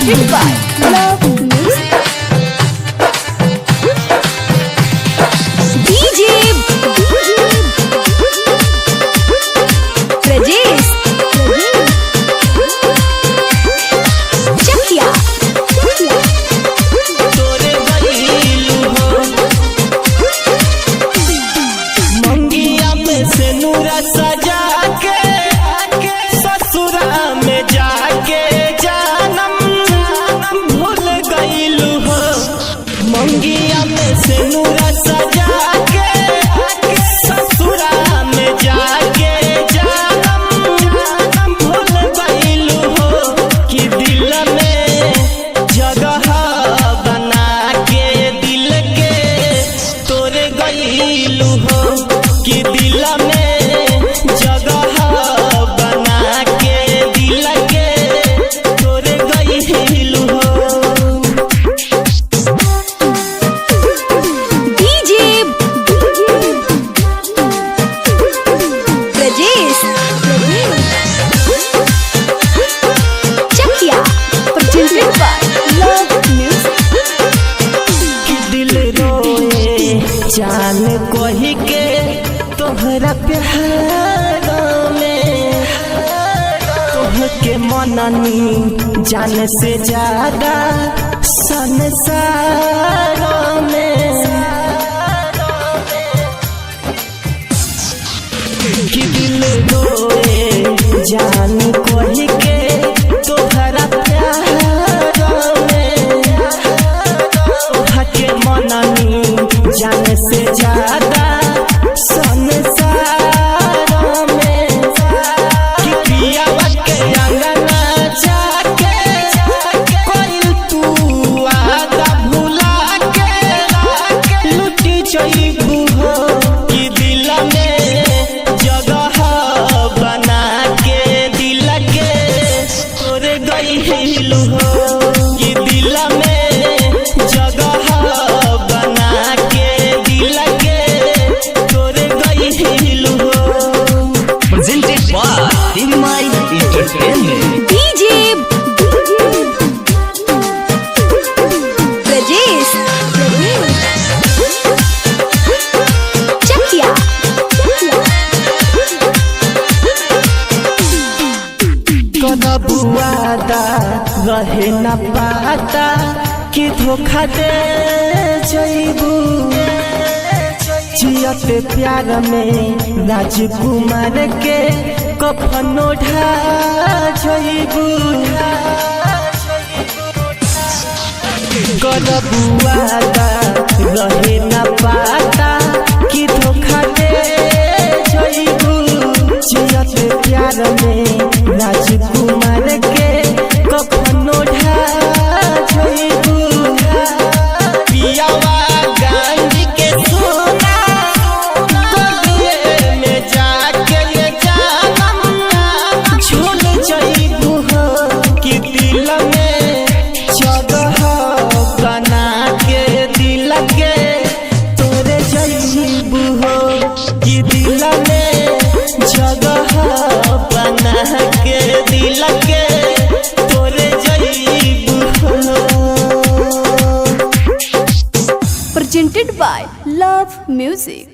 presented by Love Music. DJ Rajesh Chakia. तोरे गइलू हो मंगिया में से नूरा सजा के ससुरा में जाके जानम भूल गइलू हो मंगिया में से नूरा सजा के ससुरा में जाके जानम भूल गइलू हो कि दिल में जगह बना के दिल के तोरे गइलू हो कि दिल में जगह बना के दिल के तोरे गइलू हो DJ Rajesh Chakia. Presented by Love Music. कि दिल रोए जान कोही के तोहरा प्यार में तोहके मननी जान से ज्यादा संसार में कि दिल रोए जान कोही के तोहरा प्यार में तोहके मननी जान से ज्यादा संसार में कि पियावा के अंगना जाके कोइल तू आदा भुला के लुटी जइबू हो कि दिल में जगह बना के दिल के तोरे गइलू हो कि दिल में जगह बना के दिल के तोरे गइलू हो presented by Dimai Entertainment. DJ Rajesh Chakia. कदबू वादा रहे न पाता कि धोखा दे जइबू जियते प्यार में राजकुमार के कफनो ढा जइबू कदबू वादा रहे न पाता कि धोखा दे जइबू जियते प्यार में राजकुमार के कफनो ढा जइबू पियावा गांधी के सोना गलिए में जाके ये जानम झूल जइबू हो कि दिल में जगह बना के दिल के तोरे जइबू हो कि दिल में जगह बना के दिल के तोरे जइबू हो Presented by Love Music.